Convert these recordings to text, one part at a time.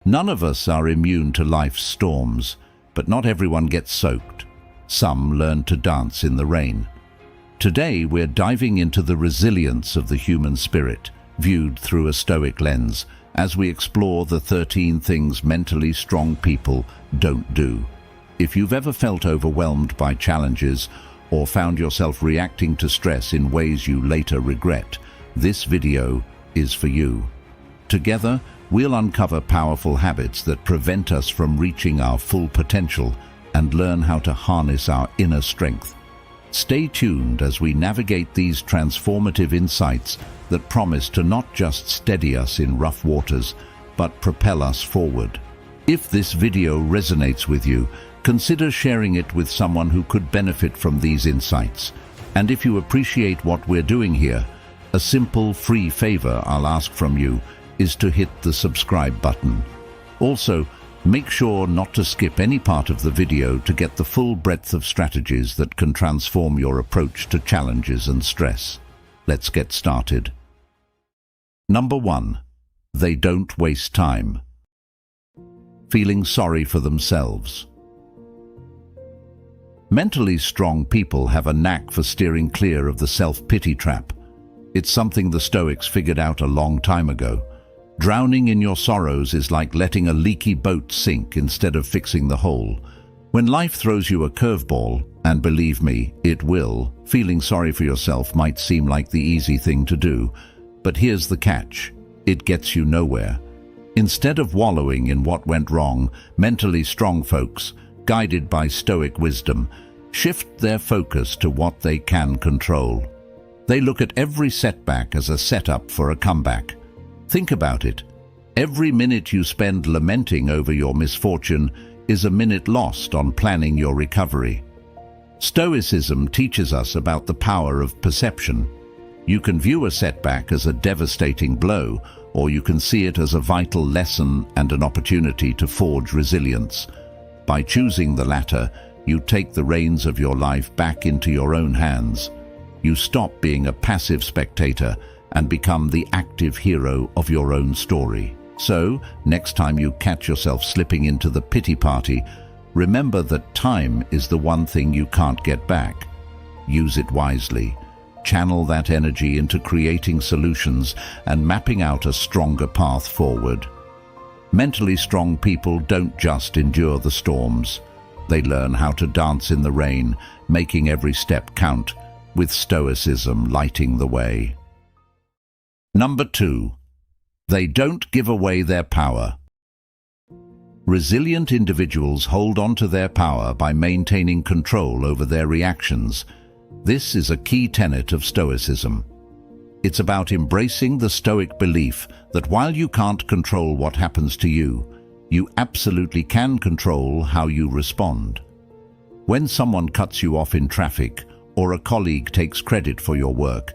None of us are immune to life's storms, but not everyone gets soaked. Some learn to dance in the rain. Today we're diving into the resilience of the human spirit, viewed through a Stoic lens, as we explore the 13 things mentally strong people don't do. If you've ever felt overwhelmed by challenges or found yourself reacting to stress in ways you later regret, this video is for you. Together, we'll uncover powerful habits that prevent us from reaching our full potential and learn how to harness our inner strength. Stay tuned as we navigate these transformative insights that promise to not just steady us in rough waters, but propel us forward. If this video resonates with you, consider sharing it with someone who could benefit from these insights. And if you appreciate what we're doing here, a simple, free favor I'll ask from you is to hit the subscribe button. Also, make sure not to skip any part of the video to get the full breadth of strategies that can transform your approach to challenges and stress. Let's get started. Number 1. They don't waste time. Feeling sorry for themselves. Mentally strong people have a knack for steering clear of the self-pity trap. It's something the Stoics figured out a long time ago. Drowning in your sorrows is like letting a leaky boat sink instead of fixing the hole. When life throws you a curveball, and believe me, it will, feeling sorry for yourself might seem like the easy thing to do. But here's the catch: it gets you nowhere. Instead of wallowing in what went wrong, mentally strong folks, guided by Stoic wisdom, shift their focus to what they can control. They look at every setback as a setup for a comeback. Think about it. Every minute you spend lamenting over your misfortune is a minute lost on planning your recovery. Stoicism teaches us about the power of perception. You can view a setback as a devastating blow, or you can see it as a vital lesson and an opportunity to forge resilience. By choosing the latter, you take the reins of your life back into your own hands. You stop being a passive spectator and become the active hero of your own story. So, next time you catch yourself slipping into the pity party, remember that time is the one thing you can't get back. Use it wisely. Channel that energy into creating solutions and mapping out a stronger path forward. Mentally strong people don't just endure the storms. They learn how to dance in the rain, making every step count, with Stoicism lighting the way. Number 2. They don't give away their power. Resilient individuals hold on to their power by maintaining control over their reactions. This is a key tenet of Stoicism. It's about embracing the Stoic belief that while you can't control what happens to you, you absolutely can control how you respond. When someone cuts you off in traffic, or a colleague takes credit for your work,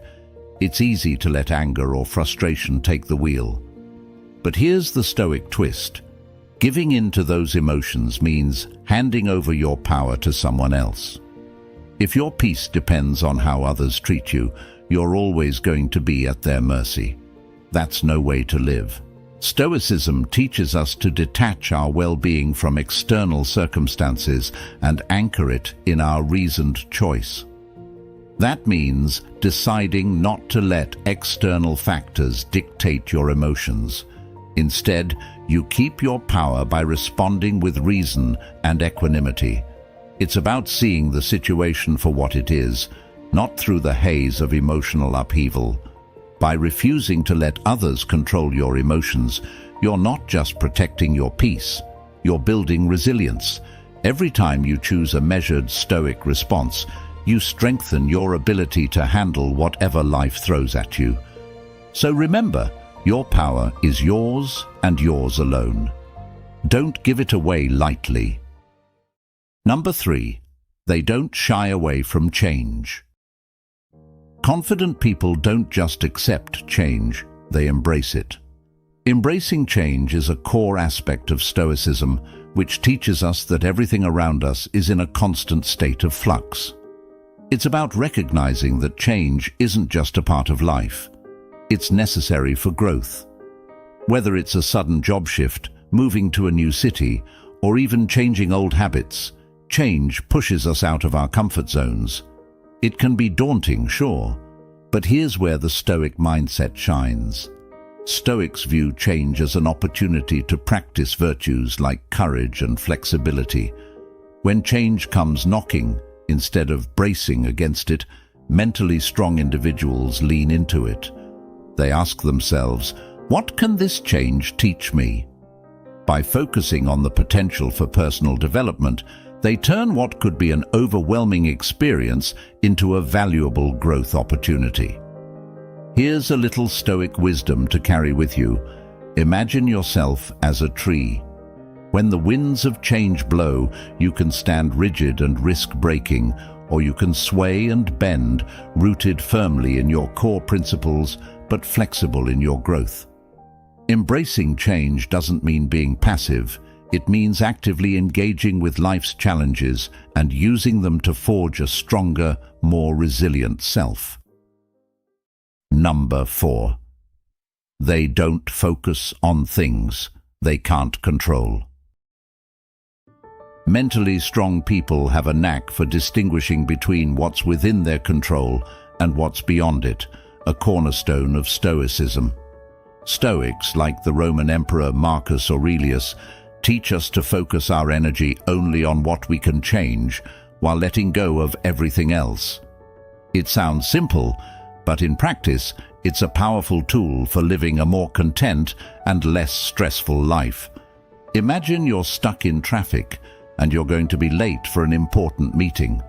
it's easy to let anger or frustration take the wheel. But here's the Stoic twist. Giving in to those emotions means handing over your power to someone else. If your peace depends on how others treat you, you're always going to be at their mercy. That's no way to live. Stoicism teaches us to detach our well-being from external circumstances and anchor it in our reasoned choice. That means deciding not to let external factors dictate your emotions. Instead, you keep your power by responding with reason and equanimity. It's about seeing the situation for what it is, not through the haze of emotional upheaval. By refusing to let others control your emotions, you're not just protecting your peace, you're building resilience. Every time you choose a measured, Stoic response, you strengthen your ability to handle whatever life throws at you. So remember, your power is yours and yours alone. Don't give it away lightly. Number 3. They don't shy away from change. Confident people don't just accept change, they embrace it. Embracing change is a core aspect of Stoicism, which teaches us that everything around us is in a constant state of flux. It's about recognizing that change isn't just a part of life. It's necessary for growth. Whether it's a sudden job shift, moving to a new city, or even changing old habits. Change pushes us out of our comfort zones. It can be daunting, sure, but here's where the Stoic mindset shines. Stoics view change as an opportunity to practice virtues like courage and flexibility. When change comes knocking, instead of bracing against it, mentally strong individuals lean into it. They ask themselves, what can this change teach me? By focusing on the potential for personal development, they turn what could be an overwhelming experience into a valuable growth opportunity. Here's a little Stoic wisdom to carry with you. Imagine yourself as a tree. When the winds of change blow, you can stand rigid and risk breaking, or you can sway and bend, rooted firmly in your core principles, but flexible in your growth. Embracing change doesn't mean being passive. It means actively engaging with life's challenges and using them to forge a stronger, more resilient self. Number 4. They don't focus on things they can't control. Mentally strong people have a knack for distinguishing between what's within their control and what's beyond it, a cornerstone of Stoicism. Stoics, like the Roman Emperor Marcus Aurelius, teach us to focus our energy only on what we can change, while letting go of everything else. It sounds simple, but in practice, it's a powerful tool for living a more content and less stressful life. Imagine you're stuck in traffic, and you're going to be late for an important meeting.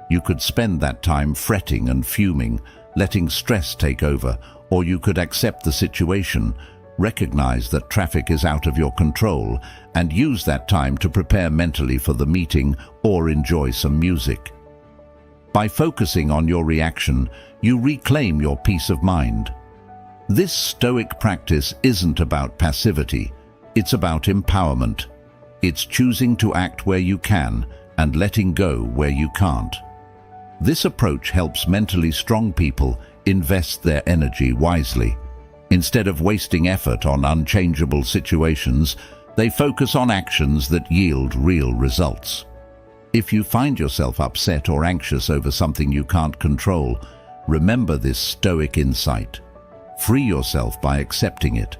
You could spend that time fretting and fuming, letting stress take over, or you could accept the situation, recognize that traffic is out of your control, and use that time to prepare mentally for the meeting or enjoy some music. By focusing on your reaction, you reclaim your peace of mind. This Stoic practice isn't about passivity, it's about empowerment. It's choosing to act where you can and letting go where you can't. This approach helps mentally strong people invest their energy wisely. Instead of wasting effort on unchangeable situations, they focus on actions that yield real results. If you find yourself upset or anxious over something you can't control, remember this Stoic insight. Free yourself by accepting it.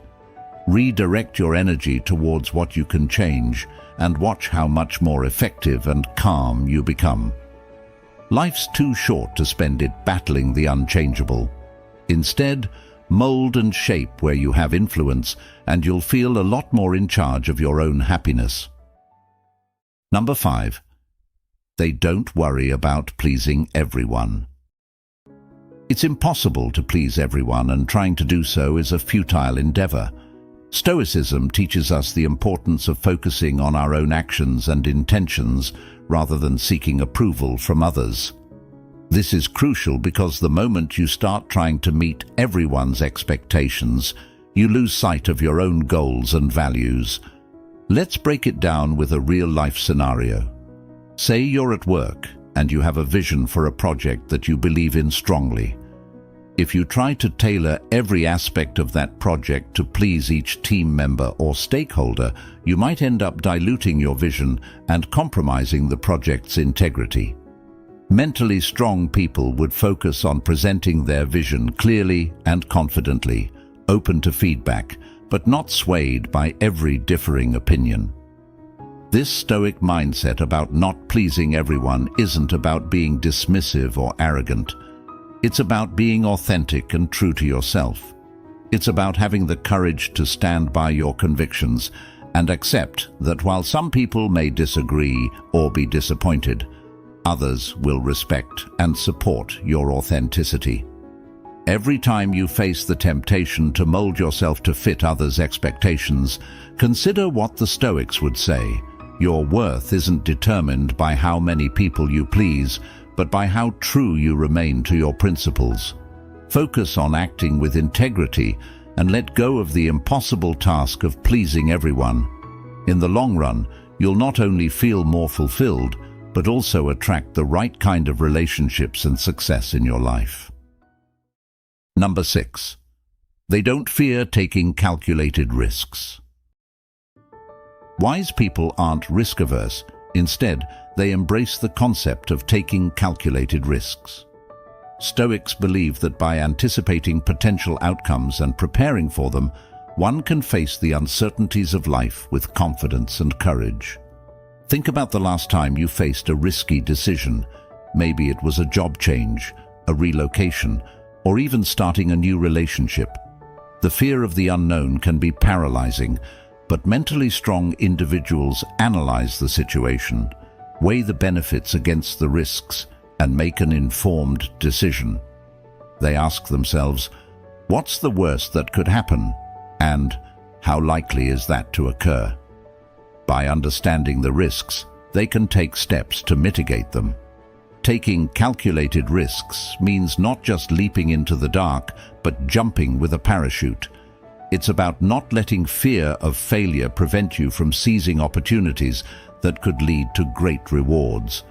Redirect your energy towards what you can change, and watch how much more effective and calm you become. Life's too short to spend it battling the unchangeable. Instead, mold and shape where you have influence, and you'll feel a lot more in charge of your own happiness. Number 5. They don't worry about pleasing everyone. It's impossible to please everyone, and trying to do so is a futile endeavor. Stoicism teaches us the importance of focusing on our own actions and intentions rather than seeking approval from others. This is crucial because the moment you start trying to meet everyone's expectations, you lose sight of your own goals and values. Let's break it down with a real-life scenario. Say you're at work and you have a vision for a project that you believe in strongly. If you try to tailor every aspect of that project to please each team member or stakeholder, you might end up diluting your vision and compromising the project's integrity. Mentally strong people would focus on presenting their vision clearly and confidently, open to feedback, but not swayed by every differing opinion. This Stoic mindset about not pleasing everyone isn't about being dismissive or arrogant. It's about being authentic and true to yourself. It's about having the courage to stand by your convictions and accept that while some people may disagree or be disappointed, others will respect and support your authenticity. Every time you face the temptation to mold yourself to fit others' expectations, consider what the Stoics would say. Your worth isn't determined by how many people you please, but by how true you remain to your principles. Focus on acting with integrity and let go of the impossible task of pleasing everyone. In the long run, you'll not only feel more fulfilled, but also attract the right kind of relationships and success in your life. Number 6. They don't fear taking calculated risks. Wise people aren't risk-averse. Instead, they embrace the concept of taking calculated risks. Stoics believe that by anticipating potential outcomes and preparing for them, one can face the uncertainties of life with confidence and courage. Think about the last time you faced a risky decision. Maybe it was a job change, a relocation, or even starting a new relationship. The fear of the unknown can be paralyzing, but mentally strong individuals analyze the situation, weigh the benefits against the risks, and make an informed decision. They ask themselves, what's the worst that could happen? And how likely is that to occur? By understanding the risks, they can take steps to mitigate them. Taking calculated risks means not just leaping into the dark, but jumping with a parachute. It's about not letting fear of failure prevent you from seizing opportunities that could lead to great rewards.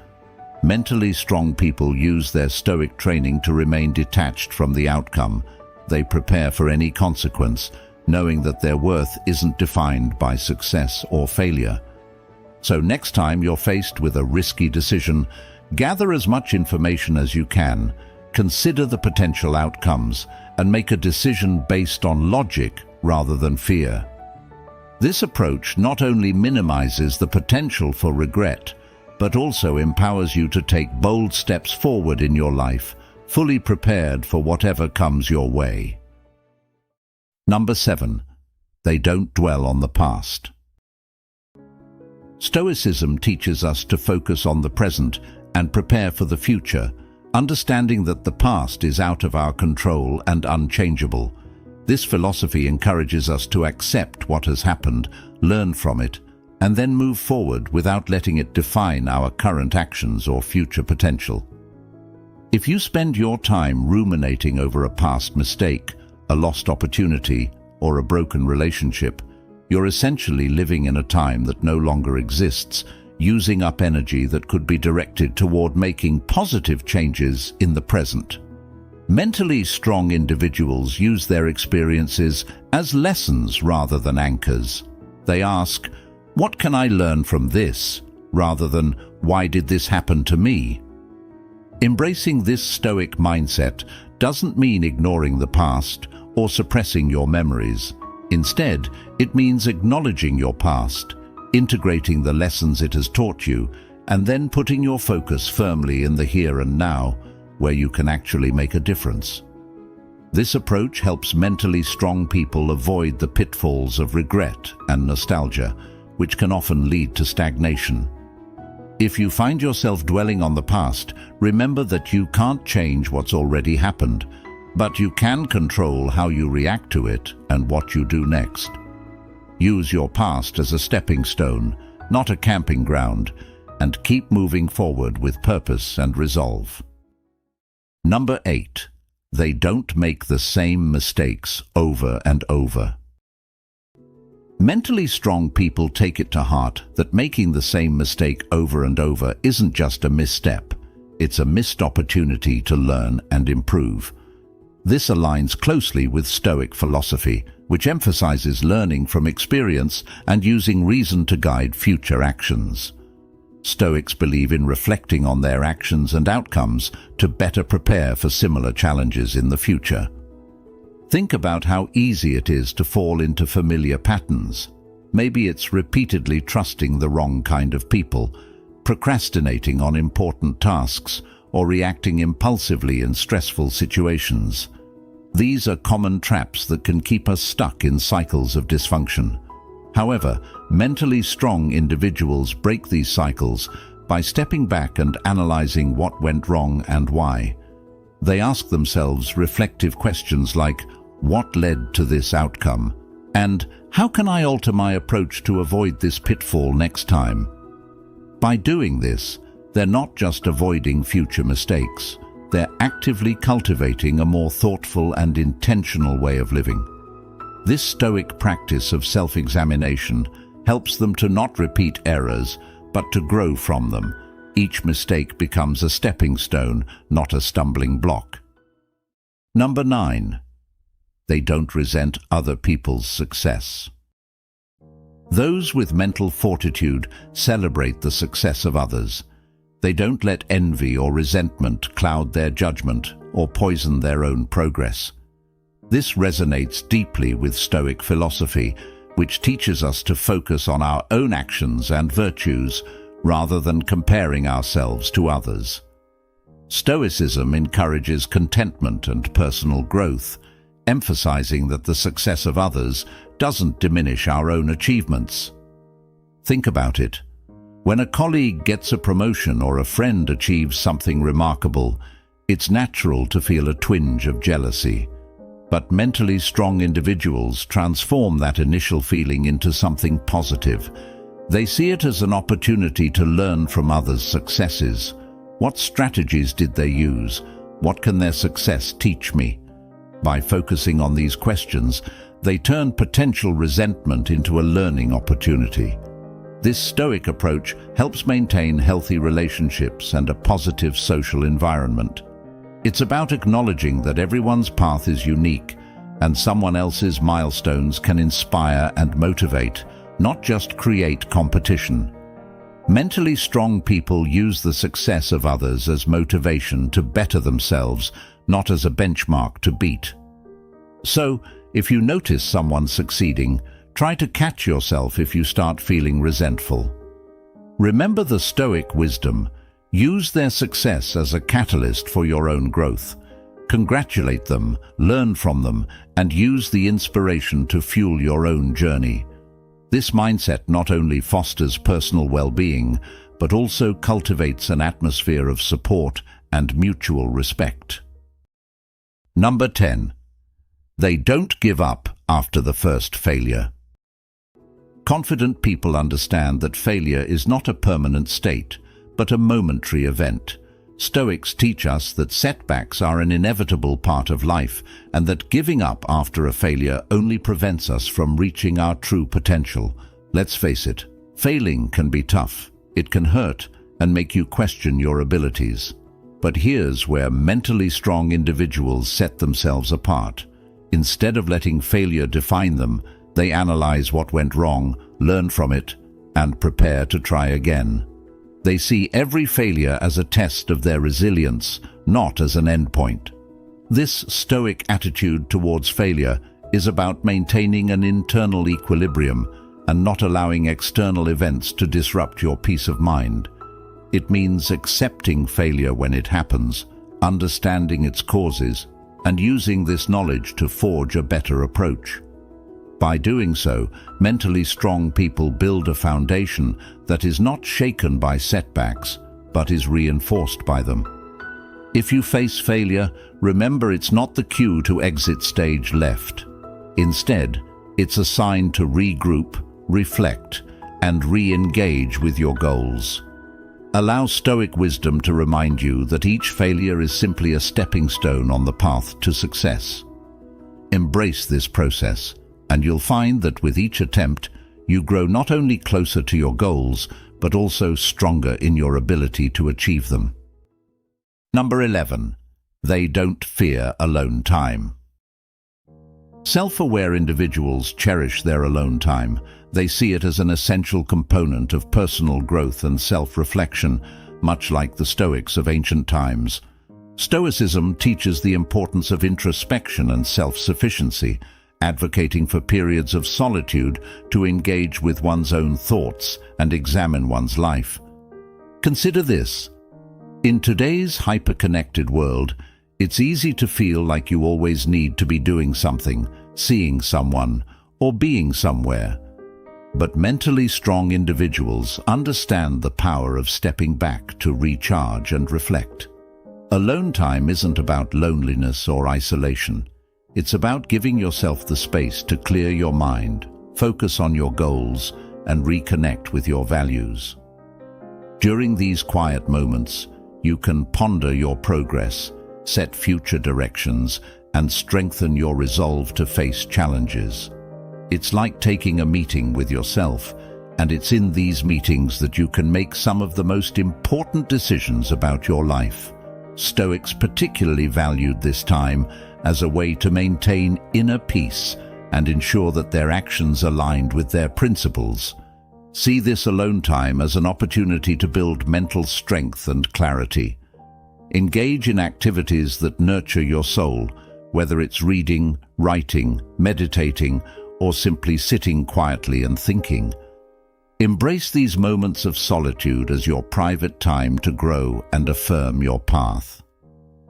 Mentally strong people use their Stoic training to remain detached from the outcome. They prepare for any consequence, knowing that their worth isn't defined by success or failure. So next time you're faced with a risky decision, gather as much information as you can, consider the potential outcomes, and make a decision based on logic rather than fear. This approach not only minimizes the potential for regret, but also empowers you to take bold steps forward in your life, fully prepared for whatever comes your way. Number 7. They don't dwell on the past. Stoicism teaches us to focus on the present and prepare for the future, understanding that the past is out of our control and unchangeable. This philosophy encourages us to accept what has happened, learn from it, and then move forward without letting it define our current actions or future potential. If you spend your time ruminating over a past mistake, a lost opportunity, or a broken relationship, you're essentially living in a time that no longer exists, using up energy that could be directed toward making positive changes in the present. Mentally strong individuals use their experiences as lessons rather than anchors. They ask, what can I learn from this, rather than why did this happen to me? Embracing this Stoic mindset doesn't mean ignoring the past or suppressing your memories. Instead, it means acknowledging your past, integrating the lessons it has taught you, and then putting your focus firmly in the here and now, where you can actually make a difference. This approach helps mentally strong people avoid the pitfalls of regret and nostalgia, which can often lead to stagnation. If you find yourself dwelling on the past, remember that you can't change what's already happened, but you can control how you react to it and what you do next. Use your past as a stepping stone, not a camping ground, and keep moving forward with purpose and resolve. Number 8. They don't make the same mistakes over and over. Mentally strong people take it to heart that making the same mistake over and over isn't just a misstep. It's a missed opportunity to learn and improve. This aligns closely with Stoic philosophy, which emphasizes learning from experience and using reason to guide future actions. Stoics believe in reflecting on their actions and outcomes to better prepare for similar challenges in the future. Think about how easy it is to fall into familiar patterns. Maybe it's repeatedly trusting the wrong kind of people, procrastinating on important tasks, or reacting impulsively in stressful situations. These are common traps that can keep us stuck in cycles of dysfunction. However, mentally strong individuals break these cycles by stepping back and analyzing what went wrong and why. They ask themselves reflective questions like, what led to this outcome? And how can I alter my approach to avoid this pitfall next time? By doing this, they're not just avoiding future mistakes. They're actively cultivating a more thoughtful and intentional way of living. This Stoic practice of self-examination helps them to not repeat errors, but to grow from them. Each mistake becomes a stepping stone, not a stumbling block. Number 9. They don't resent other people's success. Those with mental fortitude celebrate the success of others. They don't let envy or resentment cloud their judgment or poison their own progress. This resonates deeply with Stoic philosophy, which teaches us to focus on our own actions and virtues rather than comparing ourselves to others. Stoicism encourages contentment and personal growth, emphasizing that the success of others doesn't diminish our own achievements. Think about it. When a colleague gets a promotion or a friend achieves something remarkable, it's natural to feel a twinge of jealousy. But mentally strong individuals transform that initial feeling into something positive. They see it as an opportunity to learn from others' successes. What strategies did they use? What can their success teach me? By focusing on these questions, they turn potential resentment into a learning opportunity. This Stoic approach helps maintain healthy relationships and a positive social environment. It's about acknowledging that everyone's path is unique, and someone else's milestones can inspire and motivate, not just create competition. Mentally strong people use the success of others as motivation to better themselves, not as a benchmark to beat. So, if you notice someone succeeding, try to catch yourself if you start feeling resentful. Remember the Stoic wisdom. Use their success as a catalyst for your own growth. Congratulate them, learn from them, and use the inspiration to fuel your own journey. This mindset not only fosters personal well-being, but also cultivates an atmosphere of support and mutual respect. Number 10. They don't give up after the first failure. Confident people understand that failure is not a permanent state, but a momentary event. Stoics teach us that setbacks are an inevitable part of life, and that giving up after a failure only prevents us from reaching our true potential. Let's face it, failing can be tough. It can hurt and make you question your abilities. But here's where mentally strong individuals set themselves apart. Instead of letting failure define them, they analyze what went wrong, learn from it, and prepare to try again. They see every failure as a test of their resilience, not as an endpoint. This Stoic attitude towards failure is about maintaining an internal equilibrium and not allowing external events to disrupt your peace of mind. It means accepting failure when it happens, understanding its causes, and using this knowledge to forge a better approach. By doing so, mentally strong people build a foundation that is not shaken by setbacks, but is reinforced by them. If you face failure, remember it's not the cue to exit stage left. Instead, it's a sign to regroup, reflect, and re-engage with your goals. Allow Stoic wisdom to remind you that each failure is simply a stepping stone on the path to success. Embrace this process, and you'll find that with each attempt, you grow not only closer to your goals, but also stronger in your ability to achieve them. Number 11. They don't fear alone time. Self-aware individuals cherish their alone time. They see it as an essential component of personal growth and self-reflection, much like the Stoics of ancient times. Stoicism teaches the importance of introspection and self-sufficiency, advocating for periods of solitude to engage with one's own thoughts and examine one's life. Consider this. In today's hyper-connected world, it's easy to feel like you always need to be doing something, seeing someone, or being somewhere. But mentally strong individuals understand the power of stepping back to recharge and reflect. Alone time isn't about loneliness or isolation. It's about giving yourself the space to clear your mind, focus on your goals, and reconnect with your values. During these quiet moments, you can ponder your progress, set future directions, and strengthen your resolve to face challenges. It's like taking a meeting with yourself, and it's in these meetings that you can make some of the most important decisions about your life. Stoics particularly valued this time as a way to maintain inner peace and ensure that their actions aligned with their principles. See this alone time as an opportunity to build mental strength and clarity. Engage in activities that nurture your soul, whether it's reading, writing, meditating, or simply sitting quietly and thinking. Embrace these moments of solitude as your private time to grow and affirm your path.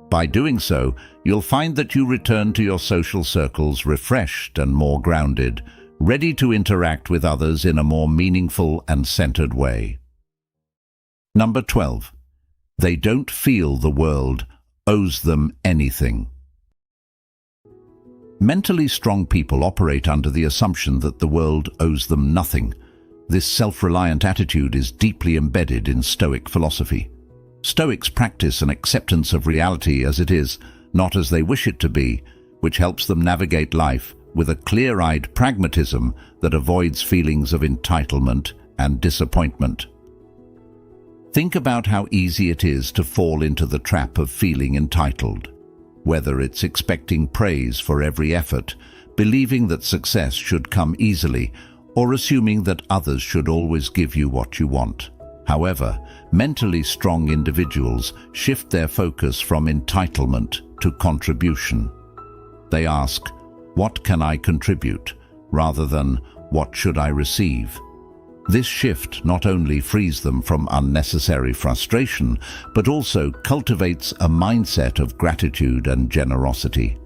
By doing so, you'll find that you return to your social circles refreshed and more grounded, ready to interact with others in a more meaningful and centered way. Number 12. They don't feel the world owes them anything. Mentally strong people operate under the assumption that the world owes them nothing. This self-reliant attitude is deeply embedded in Stoic philosophy. Stoics practice an acceptance of reality as it is, not as they wish it to be, which helps them navigate life with a clear-eyed pragmatism that avoids feelings of entitlement and disappointment. Think about how easy it is to fall into the trap of feeling entitled, whether it's expecting praise for every effort, believing that success should come easily, or assuming that others should always give you what you want. However, mentally strong individuals shift their focus from entitlement to contribution. They ask, "What can I contribute?" rather than, "What should I receive?" This shift not only frees them from unnecessary frustration, but also cultivates a mindset of gratitude and generosity.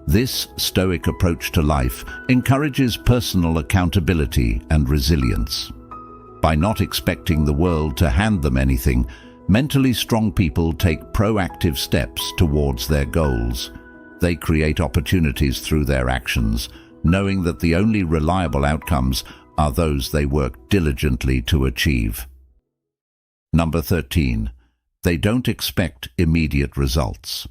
This Stoic approach to life encourages personal accountability and resilience. By not expecting the world to hand them anything, mentally strong people take proactive steps towards their goals. They create opportunities through their actions, knowing that the only reliable outcomes are those they work diligently to achieve. Number 13. They don't expect immediate results.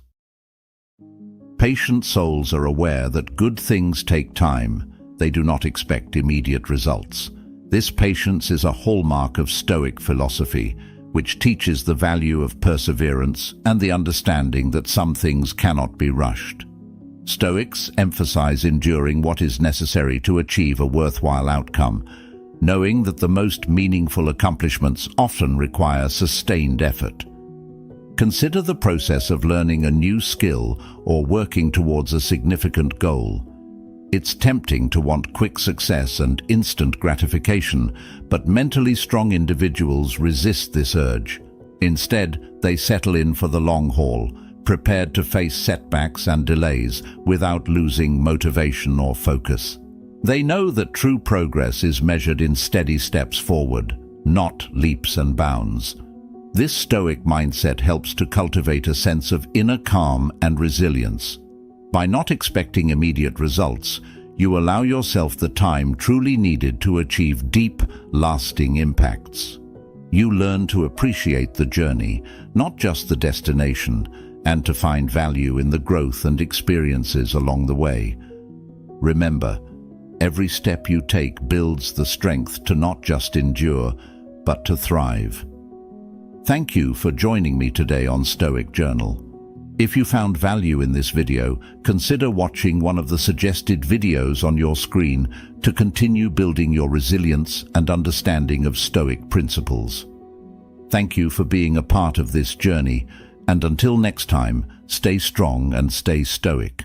Patient souls are aware that good things take time. They do not expect immediate results. This patience is a hallmark of Stoic philosophy, which teaches the value of perseverance and the understanding that some things cannot be rushed. Stoics emphasize enduring what is necessary to achieve a worthwhile outcome, knowing that the most meaningful accomplishments often require sustained effort. Consider the process of learning a new skill or working towards a significant goal. It's tempting to want quick success and instant gratification, but mentally strong individuals resist this urge. Instead, they settle in for the long haul, prepared to face setbacks and delays without losing motivation or focus. They know that true progress is measured in steady steps forward, not leaps and bounds. This Stoic mindset helps to cultivate a sense of inner calm and resilience. By not expecting immediate results, you allow yourself the time truly needed to achieve deep, lasting impacts. You learn to appreciate the journey, not just the destination, and to find value in the growth and experiences along the way. Remember, every step you take builds the strength to not just endure, but to thrive. Thank you for joining me today on Stoic Journal. If you found value in this video, consider watching one of the suggested videos on your screen to continue building your resilience and understanding of Stoic principles. Thank you for being a part of this journey, and until next time, stay strong and stay Stoic.